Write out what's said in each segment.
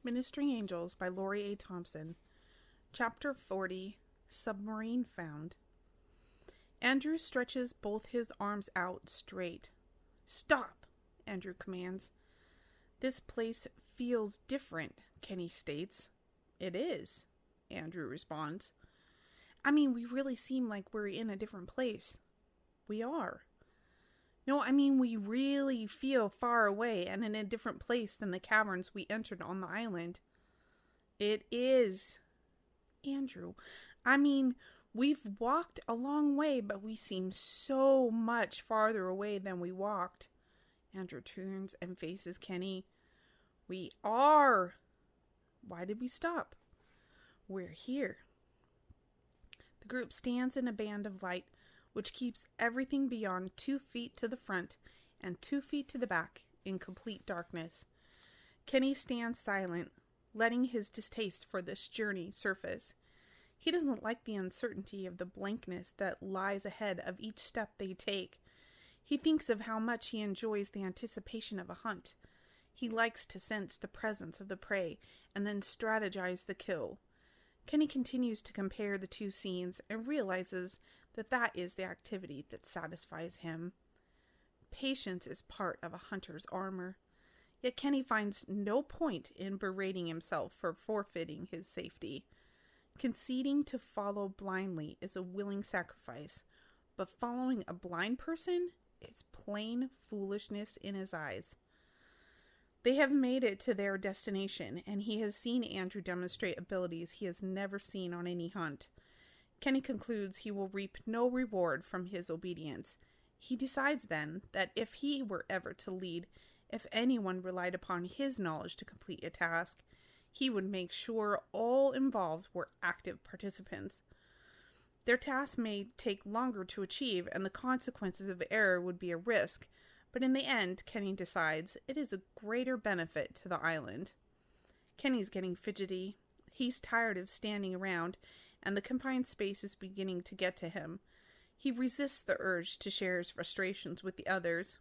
Ministering Angels by Lori A. Thompson. Chapter 40, Submarine Found. Andrew stretches both his arms out straight. "Stop," Andrew commands. "This place feels different," Kenny states. "It is," Andrew responds. "I mean, we really seem like we're in a different place." "We are." "No, I mean we really feel far away and in a different place than the caverns we entered on the island." "It is." "Andrew, I mean, we've walked a long way, but we seem so much farther away than we walked." Andrew turns and faces Kenny. "We are." "Why did we stop?" "We're here." The group stands in a band of light, which keeps everything beyond 2 feet to the front and 2 feet to the back in complete darkness. Kenny stands silent, letting his distaste for this journey surface. He doesn't like the uncertainty of the blankness that lies ahead of each step they take. He thinks of how much he enjoys the anticipation of a hunt. He likes to sense the presence of the prey and then strategize the kill. Kenny continues to compare the two scenes and realizes that that is the activity that satisfies him. Patience is part of a hunter's armor. Yet Kenny finds no point in berating himself for forfeiting his safety. Conceding to follow blindly is a willing sacrifice, but following a blind person is plain foolishness in his eyes. They have made it to their destination, and he has seen Andrew demonstrate abilities he has never seen on any hunt. Kenny concludes he will reap no reward from his obedience. He decides then that if he were ever to lead, if anyone relied upon his knowledge to complete a task, he would make sure all involved were active participants. Their task may take longer to achieve, and the consequences of error would be a risk, but in the end, Kenny decides it is a greater benefit to the island. Kenny's getting fidgety. He's tired of standing around, and the confined space is beginning to get to him. He resists the urge to share his frustrations with the others.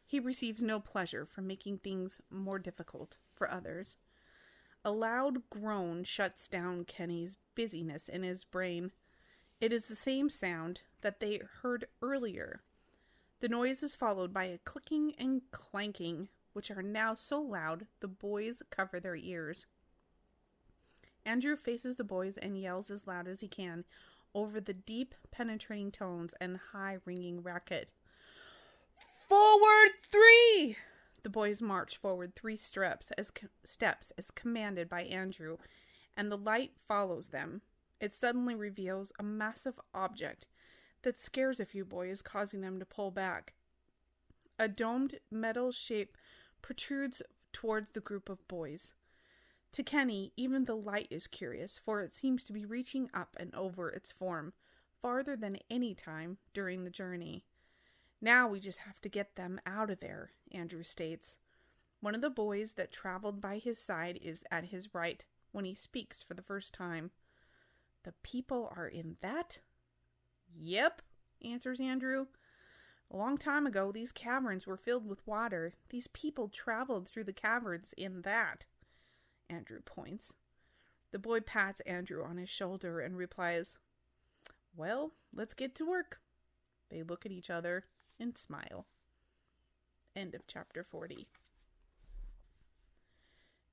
He receives no pleasure from making things more difficult for others. A loud groan shuts down Kenny's busyness in his brain. It is the same sound that they heard earlier. The noise is followed by a clicking and clanking, which are now so loud the boys cover their ears. Andrew faces the boys and yells as loud as he can over the deep, penetrating tones and high, ringing racket. "Forward 3!" The boys march forward 3 steps as commanded by Andrew, and the light follows them. It suddenly reveals a massive object that scares a few boys, causing them to pull back. A domed metal shape protrudes towards the group of boys. To Kenny, even the light is curious, for it seems to be reaching up and over its form, farther than any time during the journey. "Now we just have to get them out of there," Andrew states. One of the boys that traveled by his side is at his right when he speaks for the first time. "The people are in that?" "Yep," answers Andrew. "A long time ago, these caverns were filled with water. These people traveled through the caverns in that." Andrew points. The boy pats Andrew on his shoulder and replies, "Well, let's get to work." They look at each other and smile. End of chapter 40.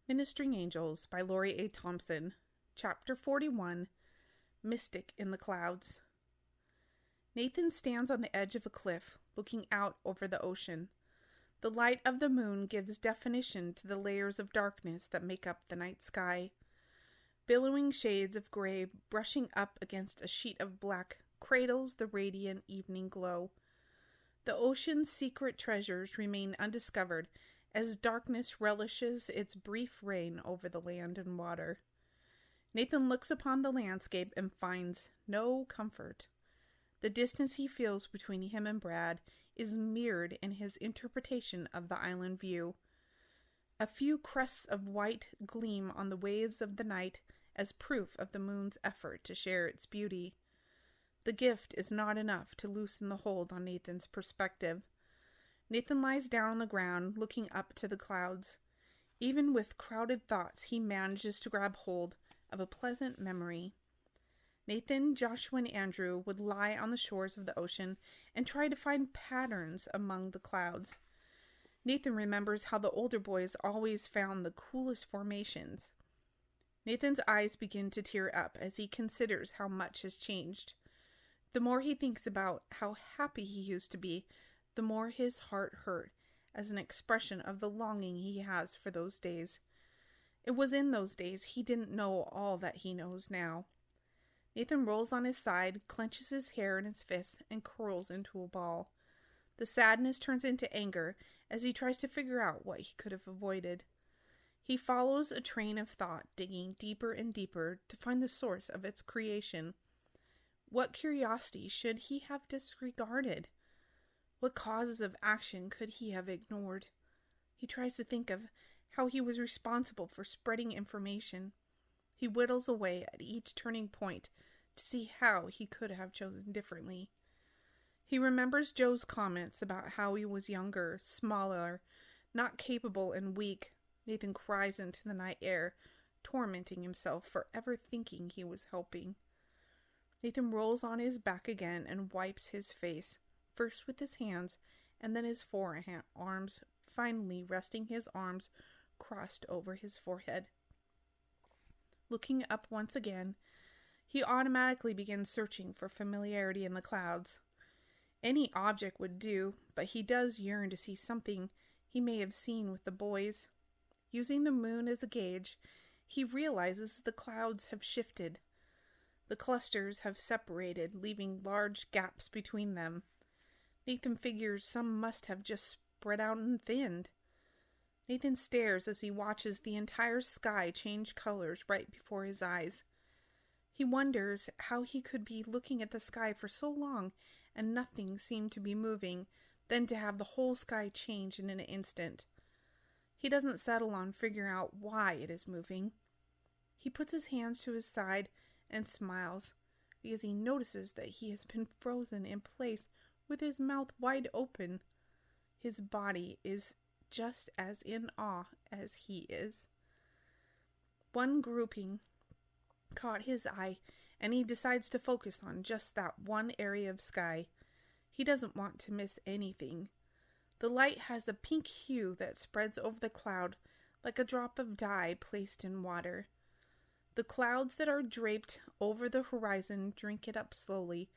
Ministering Angels by Lori A. Thompson. Chapter 41. Mystic in the Clouds. Nathan stands on the edge of a cliff, looking out over the ocean. The light of the moon gives definition to the layers of darkness that make up the night sky. Billowing shades of gray brushing up against a sheet of black cradles the radiant evening glow. The ocean's secret treasures remain undiscovered as darkness relishes its brief reign over the land and water. Nathan looks upon the landscape and finds no comfort. The distance he feels between him and Brad is mirrored in his interpretation of the island view. A few crests of white gleam on the waves of the night as proof of the moon's effort to share its beauty. The gift is not enough to loosen the hold on Nathan's perspective. Nathan lies down on the ground, looking up to the clouds. Even with crowded thoughts, he manages to grab hold of a pleasant memory. Nathan, Joshua, and Andrew would lie on the shores of the ocean and try to find patterns among the clouds. Nathan remembers how the older boys always found the coolest formations. Nathan's eyes begin to tear up as he considers how much has changed. The more he thinks about how happy he used to be, the more his heart hurt as an expression of the longing he has for those days. It was in those days he didn't know all that he knows now. Nathan rolls on his side, clenches his hair in his fists, and curls into a ball. The sadness turns into anger as he tries to figure out what he could have avoided. He follows a train of thought, digging deeper and deeper to find the source of its creation. What curiosity should he have disregarded? What causes of action could he have ignored? He tries to think of how he was responsible for spreading information. He whittles away at each turning point to see how he could have chosen differently. He remembers Joe's comments about how he was younger, smaller, not capable, and weak. Nathan cries into the night air, tormenting himself for ever thinking he was helping. Nathan rolls on his back again and wipes his face, first with his hands and then his forearms, finally resting his arms crossed over his forehead. Looking up once again, he automatically begins searching for familiarity in the clouds. Any object would do, but he does yearn to see something he may have seen with the boys. Using the moon as a gauge, he realizes the clouds have shifted. The clusters have separated, leaving large gaps between them. Nathan figures some must have just spread out and thinned. Nathan stares as he watches the entire sky change colors right before his eyes. He wonders how he could be looking at the sky for so long and nothing seemed to be moving, then to have the whole sky change in an instant. He doesn't settle on figuring out why it is moving. He puts his hands to his side and smiles because he notices that he has been frozen in place with his mouth wide open. His body is just as in awe as he is. One grouping caught his eye, and he decides to focus on just that one area of sky. He doesn't want to miss anything. The light has a pink hue that spreads over the cloud like a drop of dye placed in water. The clouds that are draped over the horizon drink it up slowly,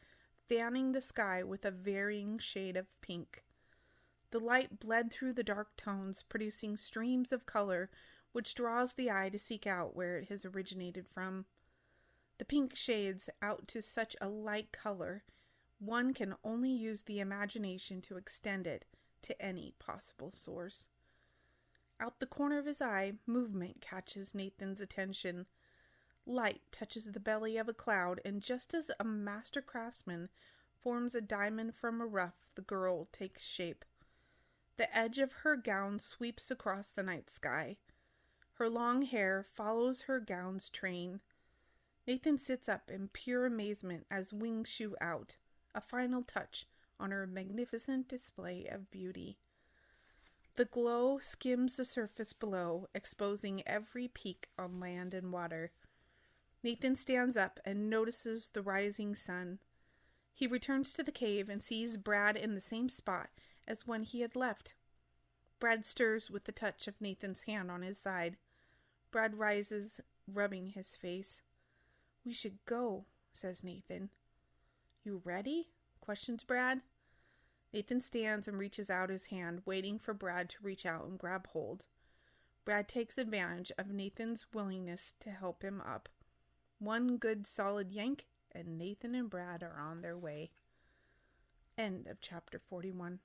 fanning the sky with a varying shade of pink. The light bled through the dark tones, producing streams of color which draws the eye to seek out where it has originated from. The pink shades out to such a light color, one can only use the imagination to extend it to any possible source. Out the corner of his eye, movement catches Nathan's attention. Light touches the belly of a cloud, and just as a master craftsman forms a diamond from a rough, the girl takes shape. The edge of her gown sweeps across the night sky. Her long hair follows her gown's train. Nathan sits up in pure amazement as wings shoot out, a final touch on her magnificent display of beauty. The glow skims the surface below, exposing every peak on land and water. Nathan stands up and notices the rising sun. He returns to the cave and sees Brad in the same spot as when he had left. Brad stirs with the touch of Nathan's hand on his side. Brad rises, rubbing his face. "We should go," says Nathan. "You ready?" questions Brad. Nathan stands and reaches out his hand, waiting for Brad to reach out and grab hold. Brad takes advantage of Nathan's willingness to help him up. One good solid yank, and Nathan and Brad are on their way. End of chapter 41.